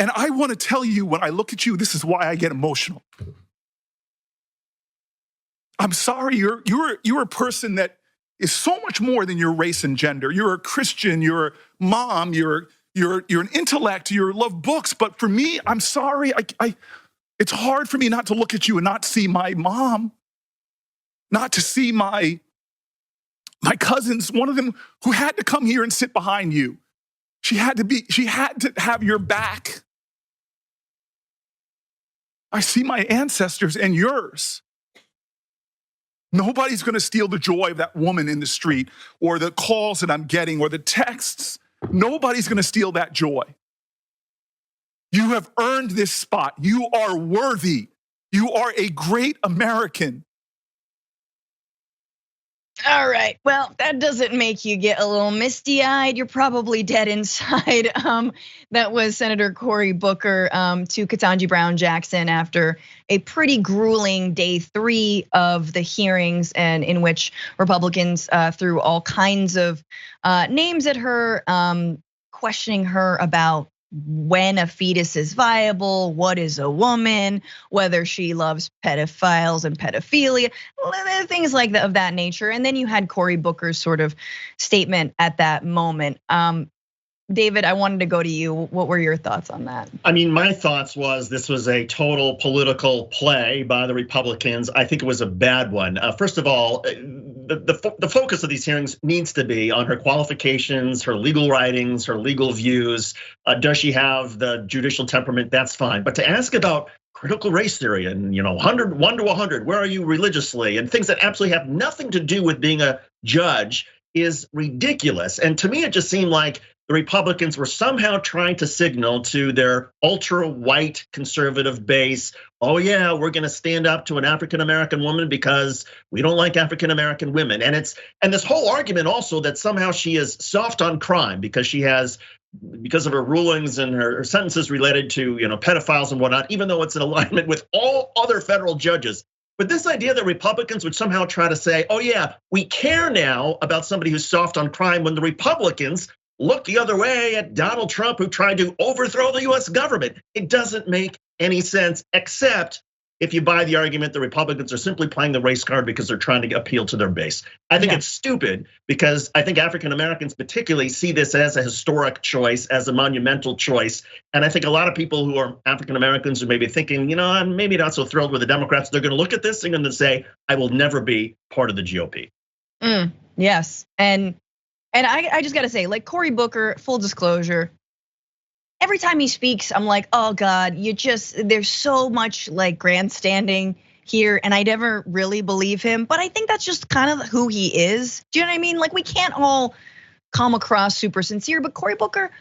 And I want to tell you, when I look at you, this is why I get emotional. I'm sorry, you're a person that is so much more than your race and gender. You're a Christian, you're a mom, you're an intellect, you love books. But for me, I'm sorry, it's hard for me not to look at you and not see my mom, not to see my cousins, one of them who had to come here and sit behind you. She had to have your back. I see my ancestors and yours. Nobody's going to steal the joy of that woman in the street or the calls that I'm getting or the texts. Nobody's going to steal that joy. You have earned this spot. You are worthy. You are a great American. All right, well, that doesn't make you get a little misty-eyed. You're probably dead inside. That was Senator Cory Booker to Ketanji Brown Jackson after a pretty grueling day 3 of the hearings, and in which Republicans threw all kinds of names at her, questioning her about when a fetus is viable, what is a woman, whether she loves pedophiles and pedophilia, things like that of that nature. And then you had Cory Booker's sort of statement at that moment. David, I wanted to go to you. What were your thoughts on that? I mean, my thoughts was this was a total political play by the Republicans. I think it was a bad one. First of all, the focus of these hearings needs to be on her qualifications, her legal writings, her legal views. Does she have the judicial temperament? That's fine. But to ask about critical race theory and 1 to 100, where are you religiously, and things that absolutely have nothing to do with being a judge is ridiculous. And to me, it just seemed like the Republicans were somehow trying to signal to their ultra-white conservative base, oh yeah, we're gonna stand up to an African-American woman because we don't like African-American women. And this whole argument also that somehow she is soft on crime because of her rulings and her sentences related to pedophiles and whatnot, even though it's in alignment with all other federal judges. But this idea that Republicans would somehow try to say, oh yeah, we care now about somebody who's soft on crime, when the Republicans look the other way at Donald Trump, who tried to overthrow the US government. It doesn't make any sense, except if you buy the argument the Republicans are simply playing the race card because they're trying to appeal to their base. I think it's stupid, because I think African Americans particularly see this as a historic choice, as a monumental choice. And I think a lot of people who are African Americans who may be thinking, I'm maybe not so thrilled with the Democrats, they're gonna look at this and gonna say, I will never be part of the GOP. Yes, and I just gotta say, like Cory Booker, full disclosure, every time he speaks, I'm like, oh God, there's so much like grandstanding here, and I never really believe him. But I think that's just kind of who he is. Do you know what I mean? Like, we can't all come across super sincere, but Cory Booker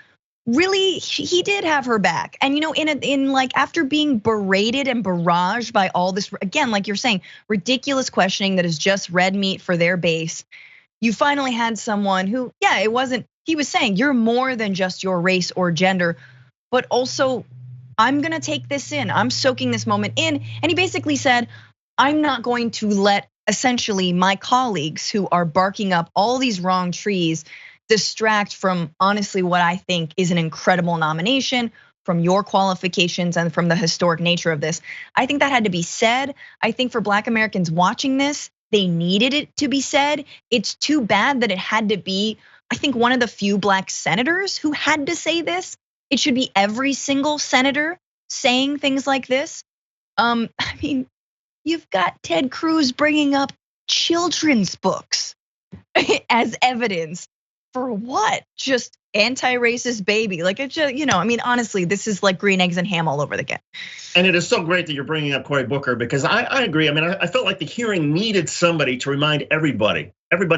really, he did have her back. And in like after being berated and barraged by all this, again, like you're saying, ridiculous questioning that is just red meat for their base. You finally had someone who, he was saying, you're more than just your race or gender, but also I'm gonna take this in, I'm soaking this moment in. And he basically said, I'm not going to let essentially my colleagues who are barking up all these wrong trees distract from honestly what I think is an incredible nomination, from your qualifications and from the historic nature of this. I think that had to be said. I think for Black Americans watching this, they needed it to be said. It's too bad that it had to be, I think, one of the few Black senators who had to say this. It should be every single senator saying things like this. I mean, you've got Ted Cruz bringing up children's books as evidence for what? Just anti-racist baby. Like, it's just, I mean, honestly, this is like green eggs and ham all over again. And it is so great that you're bringing up Cory Booker, because I agree. I mean, I felt like the hearing needed somebody to remind everybody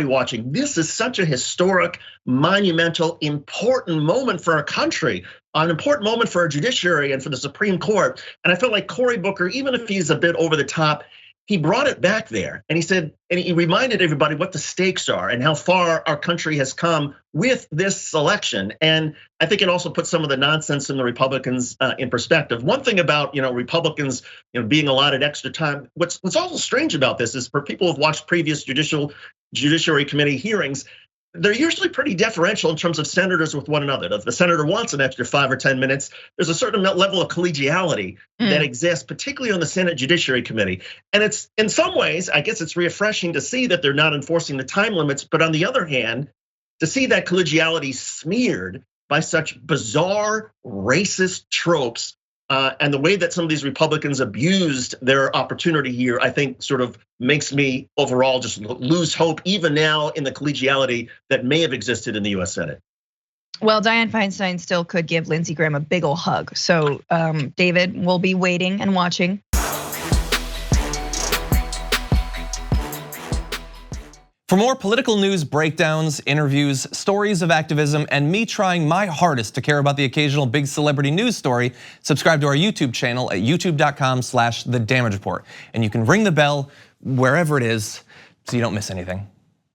watching, this is such a historic, monumental, important moment for our country, an important moment for our judiciary and for the Supreme Court. And I felt like Cory Booker, even if he's a bit over the top, he brought it back there, and he said, and he reminded everybody what the stakes are and how far our country has come with this election. And I think it also puts some of the nonsense in the Republicans in perspective. One thing about Republicans being allotted extra time, what's also strange about this is, for people who've watched previous Judiciary Committee hearings, they're usually pretty deferential in terms of senators with one another. If the senator wants an extra 5 or 10 minutes, there's a certain level of collegiality that exists, particularly on the Senate Judiciary Committee. And it's, in some ways, I guess it's refreshing to see that they're not enforcing the time limits. But on the other hand, to see that collegiality smeared by such bizarre racist tropes, and the way that some of these Republicans abused their opportunity here, I think sort of makes me overall just lose hope, even now in the collegiality that may have existed in the US Senate. Well, Dianne Feinstein still could give Lindsey Graham a big ol' hug. So David, we'll be waiting and watching. For more political news breakdowns, interviews, stories of activism, and me trying my hardest to care about the occasional big celebrity news story, subscribe to our YouTube channel at youtube.com/thedamagereport. And you can ring the bell wherever it is so you don't miss anything.